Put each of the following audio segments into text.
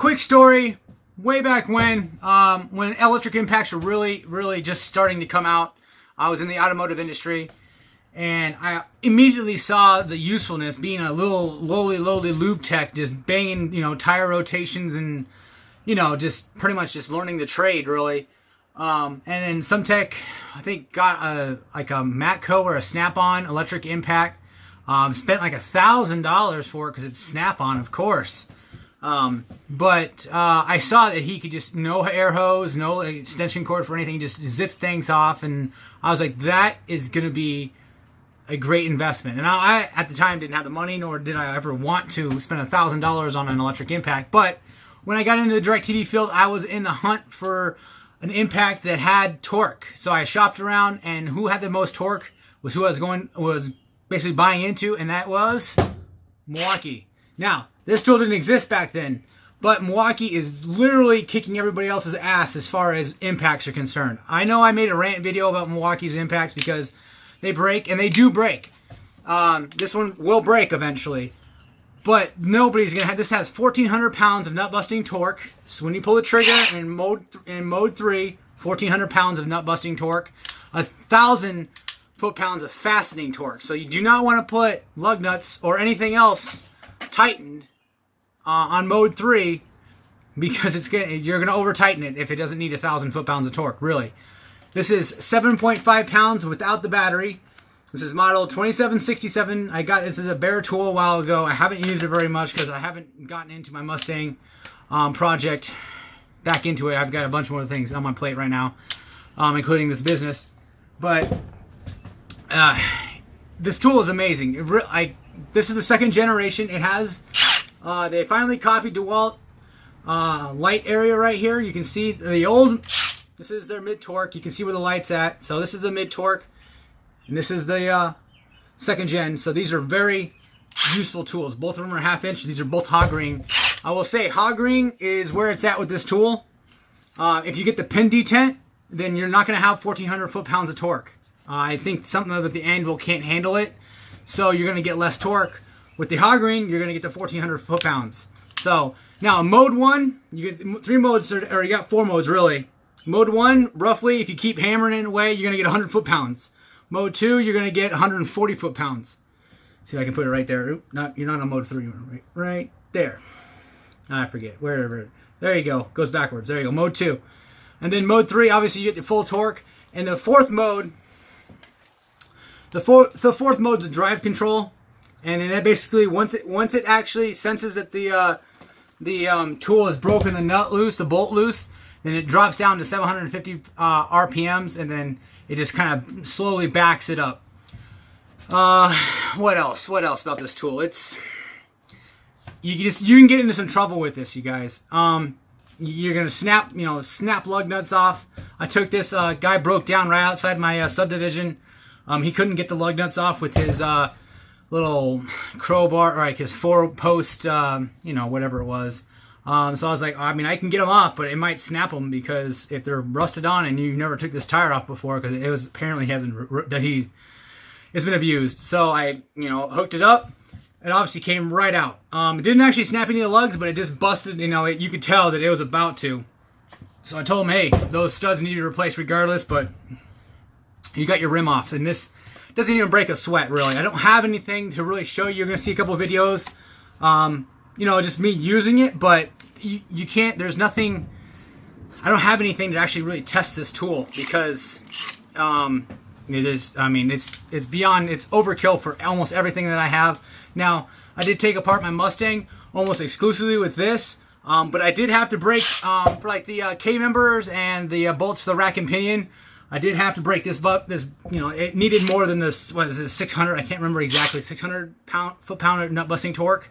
quick story. Way back when electric impacts were really just starting to come out, I was in the automotive industry, and I immediately saw the usefulness being a little lowly lube tech, just banging, tire rotations and, just pretty much just learning the trade, really. And then some tech, I think, got a Matco or a Snap-on electric impact. Spent like $1,000 for it because it's Snap-on, of course. But I saw that he could just, no air hose, no extension cord for anything, just zips things off. And I was like, that is going to be a great investment. And I at the time didn't have the money, nor did I ever want to spend $1,000 on an electric impact. But when I got into the DirecTV field, I was in the hunt for an impact that had torque. So I shopped around, and who had the most torque was who I was basically buying into, and that was Milwaukee. Now, this tool didn't exist back then, but Milwaukee is literally kicking everybody else's ass as far as impacts are concerned. I know I made a rant video about Milwaukee's impacts because they break, and they do break. This one will break eventually, but nobody's gonna have. This has 1,400 pounds of nut busting torque. So when you pull the trigger in mode 3, 1,400 pounds of nut busting torque, 1,000 foot-pounds of fastening torque. So you do not want to put lug nuts or anything else tightened on mode 3, because you're gonna over tighten it if it doesn't need 1,000 foot-pounds of torque. Really, this is 7.5 pounds without the battery. This is model 2767. I got this as a bare tool a while ago. I haven't used it very much because I haven't gotten into my Mustang project back into it. I've got a bunch more things on my plate right now, including this business. But this tool is amazing. This is the second generation. It has, they finally copied DeWalt light area right here. You can see the old, this is their mid-torque. You can see where the light's at. So this is the mid-torque, and this is the second gen. So these are very useful tools. Both of them are 1/2 inch. These are both hog ring. I will say hog ring is where it's at with this tool. If you get the pin detent, then you're not going to have 1,400 foot-pounds of torque. I think something about the anvil can't handle it, so you're going to get less torque. With the hog ring, you're going to get the 1,400 foot-pounds. So now in mode 1, you get 3 modes, or you got 4 modes really. Mode 1, roughly, if you keep hammering it away, you're going to get 100 foot-pounds. Mode 2, you're going to get 140 foot-pounds. See if I can put it right there. Oop, you're not on mode 3. Right there. I forget. Wherever. There you go. Goes backwards. There you go. Mode 2. And then mode 3, obviously, you get the full torque. And the fourth mode, the fourth mode's a drive control. And then that basically, once it actually senses that the tool has broken the nut loose, the bolt loose, then it drops down to 750 RPMs, and then it just kind of slowly backs it up. What else? What else about this tool? You can get into some trouble with this, you guys. You're gonna snap lug nuts off. I took this guy broke down right outside my subdivision. He couldn't get the lug nuts off with his little crowbar, or like his 4-post, whatever it was. So I was like, I mean, I can get them off, but it might snap them because if they're rusted on and you never took this tire off before, because it was apparently it's been abused. So I, hooked it up. It obviously came right out. It didn't actually snap any of the lugs, but it just busted. You could tell that it was about to. So I told him, hey, those studs need to be replaced regardless, but you got your rim off, and this doesn't even break a sweat, really. I don't have anything to really show you. You're going to see a couple of videos, just me using it, but you can't, there's nothing, I don't have anything to actually really test this tool because it's beyond, it's overkill for almost everything that I have. Now, I did take apart my Mustang almost exclusively with this, but I did have to break, for like the K-members and the bolts for the rack and pinion, I did have to break this, it needed more than this, 600, I can't remember exactly, 600 foot-pound nut busting torque.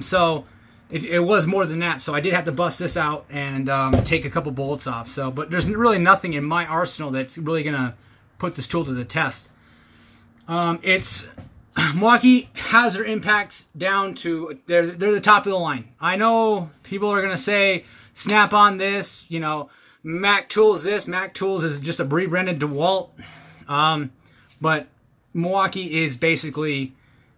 So it was more than that, so I did have to bust this out and take a couple bolts off. So, but there's really nothing in my arsenal that's really gonna put this tool to the test. Milwaukee has their impacts down to they're the top of the line. I know people are gonna say snap on this, Mac Tools this. Mac Tools is just a rebranded DeWalt, but Milwaukee is basically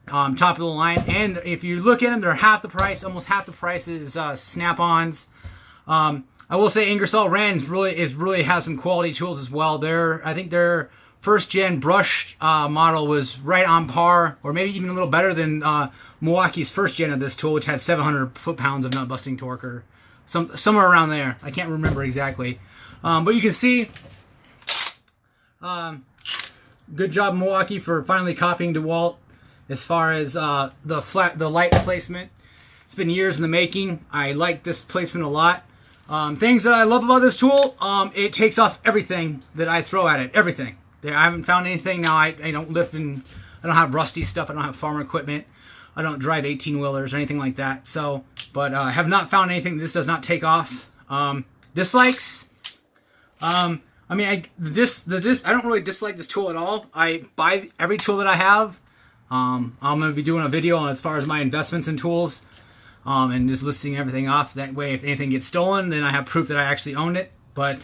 top of the line. And if you look at them, they're half the price, almost half the price is Snap-ons. I will say Ingersoll Rand really has some quality tools as well. I think their first gen brush model was right on par, or maybe even a little better than Milwaukee's first gen of this tool, which had 700 foot-pounds of nut busting torque, or somewhere around there. I can't remember exactly, but you can see. Good job, Milwaukee, for finally copying DeWalt as far as the light placement. It's been years in the making. I like this placement a lot. Things that I love about this tool, it takes off everything that I throw at it. Everything. I haven't found anything. Now I don't lift and I don't have rusty stuff. I don't have farmer equipment. I don't drive 18-wheelers or anything like that. So, but I have not found anything this does not take off. Dislikes. I mean, I don't really dislike this tool at all. I buy every tool that I have. I'm going to be doing a video on as far as my investments in tools, and just listing everything off. That way, if anything gets stolen, then I have proof that I actually owned it. But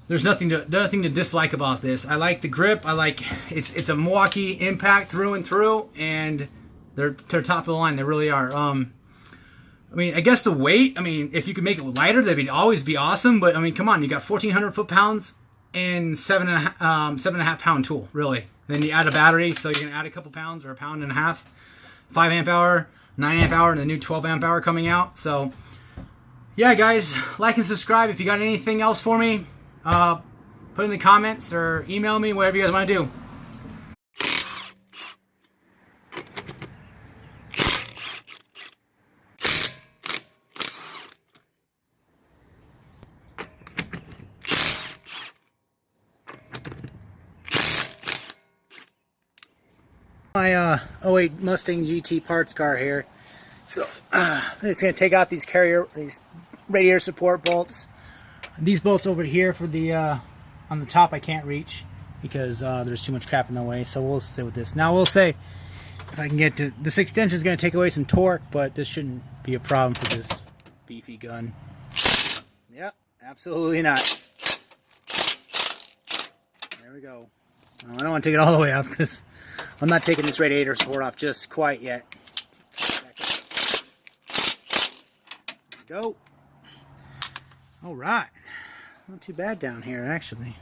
there's nothing to dislike about this. I like the grip. I like it's a Milwaukee impact through and through, and they're top of the line. They really are. I mean, I guess the weight, I mean, if you could make it lighter, that would always be awesome. But, I mean, come on. You got 1,400 foot-pounds and 7.5 pound tool, really. Then you add a battery, so you're going to add a couple pounds or 1.5 pounds. 5 amp hour, 9 amp hour, and the new 12 amp hour coming out. So, yeah, guys, like and subscribe. If you got anything else for me, put it in the comments or email me, whatever you guys want to do. My 08 Mustang GT parts car here. So I'm just going to take off these radiator support bolts. These bolts over here for the on the top I can't reach because there's too much crap in the way, so we'll stay with this. Now we'll say if I can get to this extension is going to take away some torque, but this shouldn't be a problem for this beefy gun. Yep, absolutely not. There we go. I don't want to take it all the way off because I'm not taking this radiator support off just quite yet. There we go. All right. Not too bad down here, actually.